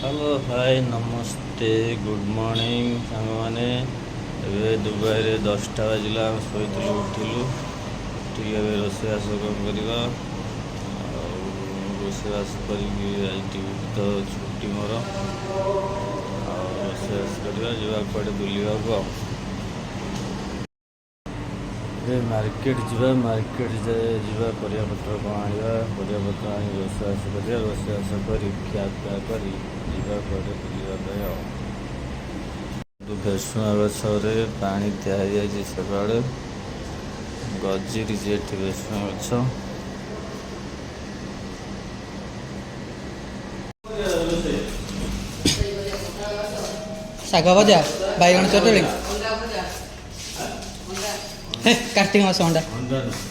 Hello hi नमस्ते good morning सांग मैंने दुबई रे 10टा बाजिला शोलु उठिलु उठिक रोषेबास कम करवा रोषेबास कर तो छुट्टी मोर रोषेबास करवा जा कड़े बुलवा मार्केट जा मार्केट जा परियापत्र कौन आना परियापत्र आनी रोषेबास कर रोषेबास कर खियापिया कर कड़े बुलवाई भेसुआ गछरे पा दिखाई सका गजिरी भेसुआ गछ शाग भजा बैगण चटणी कार्तिक मास अंडा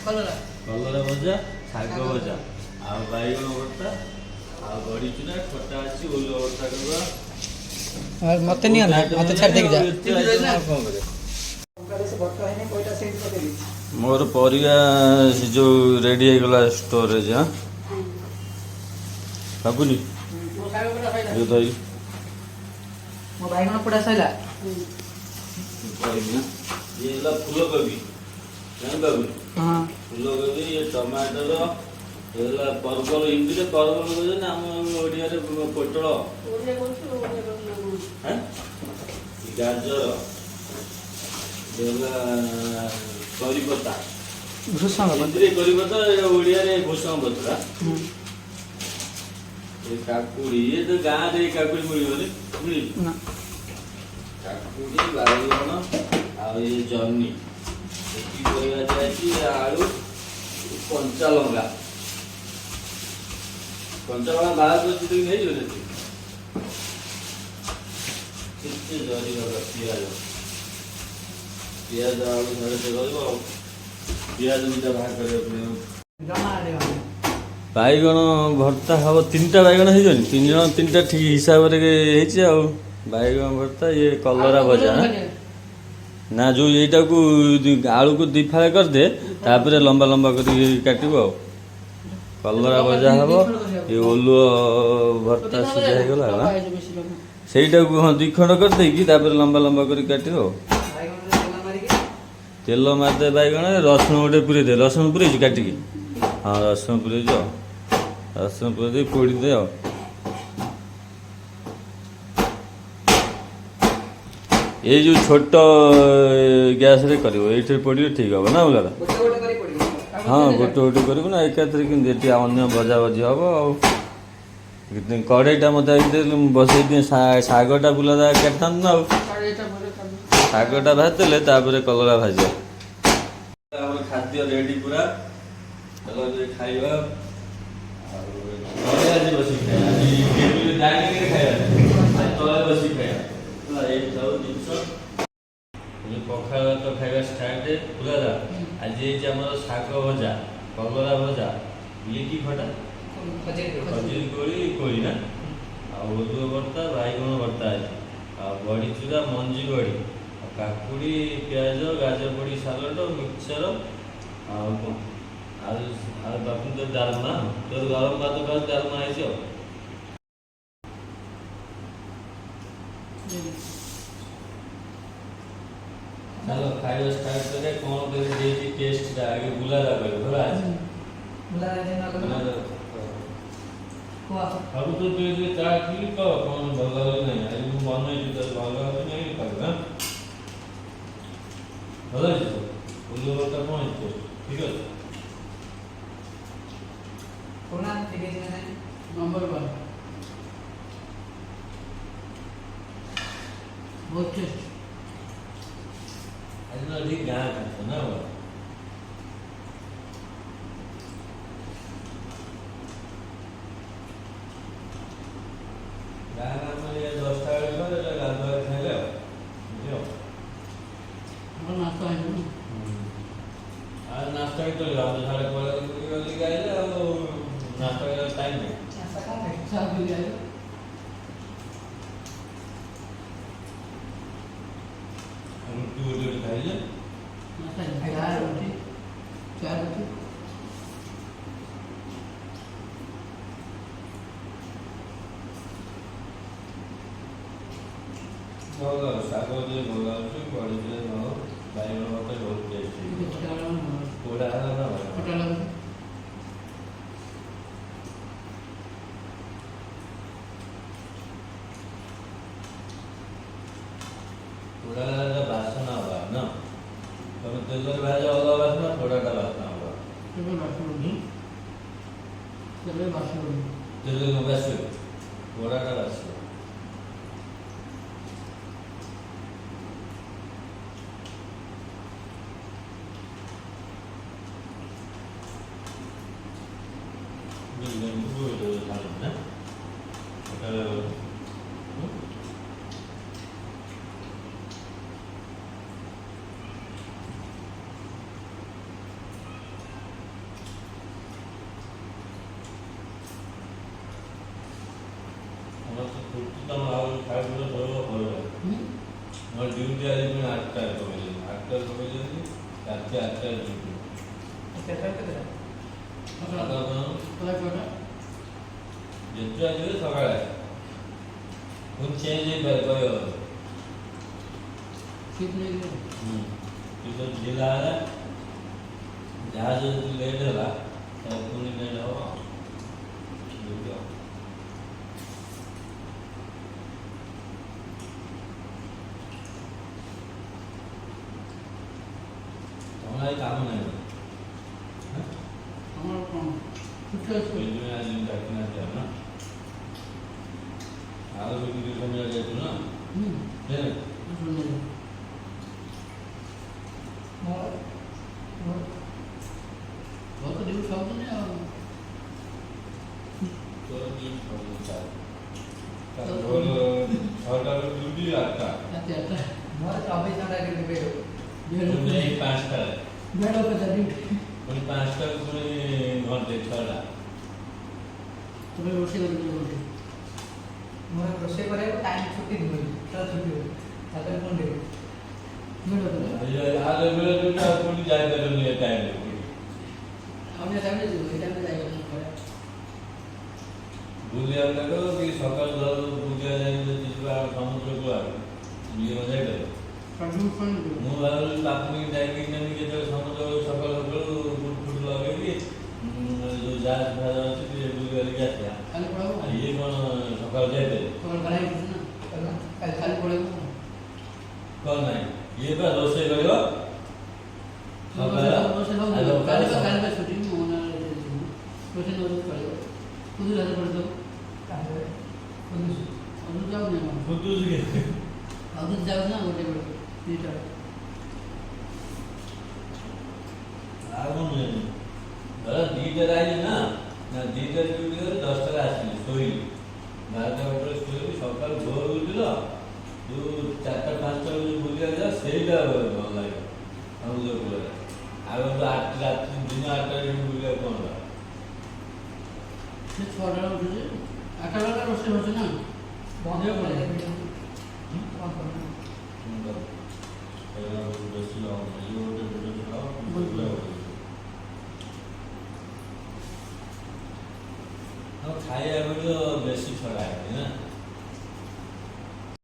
कलरा भजा शाग भजा आ बैगण भर्ता आ बड़ी चूरा खटा अच्छी ओल भर्ता करवा मत नहीं ना मत छाड़ देख जा मोर परिया जो रेडी हो गला स्टोरेज हां बाबुनी जो दई मो बैगण पोड़ा सैला ये ला फूल गोभी जान बाबू हां फूल गोभी ये टमाटर ये ला परवल हिंदी रे परवल कहजे ना हम ओडिया रे पोटल हैं गाजर ये ला करी पत्ता भृषंग हिंदी रे करी पत्ता ओडिया रे भूसंग पत्ता ये काकुड़ी ये तो गां रे काकुड़ी मिली ना काकुड़ी बाइगण आ ये जन्नी एती परिया जायछि आलू कंचा लंगा बाहर को चित्र नहीं जो रहती कितने जरी होगा पियाज आलू धरे से गयो पियाज मिटा बाहर करे अपने बैगण भर्ता हम 3टा बैगण है जन 3 जन 3टा ठीक हिसाब रे हेछि आ बैगण भर्ता ये कलरा भजा ना जो एटा को आलू को दी फाळे कर दे तापर लंबा लंबा कर काटिबो कलरा भजा हबो ये ओलु भर्ता सिझा हे गला ना सेटा को हां दी खंड कर दे की तापर लंबा लंबा कर काटिबो तेल मार दे बैगण रसुन गोटे पुरे दे रसुन पुरे काटी की हाँ रसुन पुरे जो रसुन पुरे दे पोड़ी दे ये जो छोट गैस रे करिवो एठी पड़ी ठीक हो ना उलारा हाँ गोटे गोटे कर ना एकाथरे कि अन्य भजा भजी हम कड़ईटा मत बसई दिए शागटा बुला काटता ना शागटा भाजदेले कलरा भाजा खाद्य रेडी पूरा खाइबा बस पखाल तो खाइबा स्टार्ट पूरा आज शाग भजा कलरा भजा लिखी खटा खजूरी कोड़ी ना ओलुआ भर्ता बैगण भर्ता है बड़ी चूरा मंजी बड़ी काकुड़ी प्याज गाजर बड़ी सालड मिक्सचर बापू तो डालमा तो गरम भात का डालमा है चलो खाइबा स्टार्ट करे कौन करे टेस्ट आगे बुलारा करे भला आज बुलारा देना को अब तो तेरे चा की को कौन भला नहीं है मैं मन नहीं तो भला नहीं करना भला है बोलो बता कौन है ठीक है कोना ठीक है नंबर 1 बहुत टेस्ट ऐसा ठीक गाय का ना वो गाना में ये 10 टा कर ले गाना खाइले बुझो हम नाश्ता है आज नाश्ता तो रात साढ़े 12 बजे गए और नाश्ता का टाइम है ऐसा कौन है चाय भी ले रोटी खाइले नाश्ता चाय रोटी ଭଲ ଶାଗ ଟିକେ ଭଲ ଲାଗୁଛି ବଢ଼ି ଟିକେ ଭଲ ବାଇଗଣ ମତେ ବହୁତ ଟେଷ୍ଟି ଟିକେ ଖଟା ଲାଗୁନି ଭଲ। ପୋଡ଼ା ହେଲା ନା ବାଇଗଣ ଖଟା ଲାଗୁନି। ପୋଡ଼ା ହେଲା ବାସନା ହବା ନା ତମେ ତେଲରେ ଭାଜ ଅଲଗା ବାସନା ପୋଡ଼ାଟା ବାସନା ହବା କେବେ ବାସିବନି। କେବେ ବାସିବନି। ତେଲରେ ନ ବାସିବ ପୋଡ଼ାଟା ବାସିବ ଲେମ୍ବୁ ঢালুন না এটা আমার তো কুর্তি তো আমার খাইগুলো ধরো ভালো লাগে আমার ডিউটি আজ আমি 8টায় কমে যাবে 8টায় কমে যাবে রাত্রে 8টায় ডিউটি কটা ଯେତେ ଆସିବେ ସକାଳେ ପୁଣି ଚେଞ୍ଜ ହେଇପାରେ କହିବ শীত নেই କିନ୍ତୁ ଢିଲା ହେଲା ଜାହାଜ ଯଦି ଲେଟ୍ ହେଲା ତାହେଲେ ପୁଣି ଲେଟ୍ ହେବ ଏମିତି ଆଉ। ତମର ଆଜି କାମ ନାହିଁ আমার কম ছুটি আছে। ସେଇଥିପାଇଁ ଆଜି ଡାକିନାହାନ୍ତି ଆଉ ନା ଆଉ ବିକ୍ରି କମିବାକୁ ଯାଇଛୁ ନା শুনে ବହୁତ ଡ୍ୟୁଟି ଖାଉଛନ୍ତି ଆଉ ତୋର ଡ୍ୟୁଟି ସବୁ ଚାଲ ଭୋର 6ଟାରୁ ଡ୍ୟୁଟି 8ଟା ରାତି 8ଟା ମୋର 24 ଘଣ୍ଟା ଡ୍ୟୁଟି ବେଡ଼ ପୁଣି ଯାଇ 5ଟାରେ ବେଡ଼ କଥା ଡ୍ୟୁଟି ପୁଣି 5ଟାରୁ ପୁଣି ଘଣ୍ଟେ 6ଟା ତମେ ରୋଷେଇ କରିକି କରୁଛି ମୋର ରୋଷେଇ କରିବାକୁ ଟାଇମ୍ ଛୁଟି ନୁହେଁ ତ ଛୁଟି ହୁଏ ତାପରେ ପୁଣି ଡ୍ୟୁଟି ବେଡ଼ କଥା ଆରେ ବେଳେ ଡ୍ୟୁଟି ଆଉ ପୁଣି ଯାଇପାରିବନି ଏ ଟାଇମ୍ରେ ଆମେ ଟାଇମ୍ରେ ଯିବୁ ଏଇ ଟାଇମ୍ରେ ଯାଇପାରିବୁ ଘରେ ବୁଲିବାକୁ ଲାଗିବ କି ସକାଳୁ ଧର ବୁଲିବା ଯାଇକି ଯଦି ଯିବା ସମୁଦ୍ରକୁ ଆଉ ବୁଲିବାକୁ ଯାଇପାରିବ କଣ୍ଟ୍ରିବ୍ୟୁଟ୍ କ'ଣ ମୁଁ ଭାବିଲି ତାକୁ ଯାଇକି ନେବି କେତେବେଳେ ସମୁଦ୍ର ସକାଳୁ ସକାଳୁ ବୁଟ ଫୁଟ ଲଗେଇକି ଯେଉଁ ଜାହାଜ ଫାଜ ଅଛି ଟିକେ ବୁଲି ବାଲିକି ଆସିବା କାଲି ପଳାଉ ଆଉ ଇଏ କ'ଣ ସକାଳୁ ଯାଇପାରିବ ତମର କାଲି ହେଇଛି ନା କାଲି ପଳେଇବୁ କ'ଣ ନାହିଁ ଇଏ ବା ରୋଷେଇ କରିବ କାଲି ଛୁଟି ମୁଁ ରୋଷେଇ ନଉଛି କରିବ କୁଦୁ ହାତ ପଡ଼ିଦେବ ଅଦୁ ଯାଉନି ଆମର ବୁଝୁଛି ଅଦୁ ଯାଉଛି ନା ଗୋଟେ ବେଳ ଦୁଇଟା ଆଉ କ'ଣ ନୁହେଁ ଧର 2ଟାରେ ଆଇଲି ନା 2ଟାରେ ଡ୍ୟୁଟି କରି 10ଟାରେ ଆସିଲି ଶୋଇଲି 12ଟା 1ଟାରେ ଶୋଇଲି ସକାଳୁ ଭୋର ଉଠିଲ ଯେଉଁ 4ଟା 5ଟା ବେଳକୁ ବୁଲିବାକୁ ଯାଅ ସେଇଟା ଭଲ ଲାଗିବ ସମୁଦ୍ର କୂଳରେ ଆଉ ରାତି ଦିନ 8ଟାରେ ବୁଲିବାକୁ କ'ଣ ହେଲା ସେ 6ଟା ଉଠୁଛି 8ଟା ବେଳେ ରୋଷେଇ ହେଉଛି ନା ବନ୍ଦ ପଳେଇ ବେଶୀ ଖାଇବା ବେଳ ବେଶୀ ଛଡ଼ା ହେଇନି ନା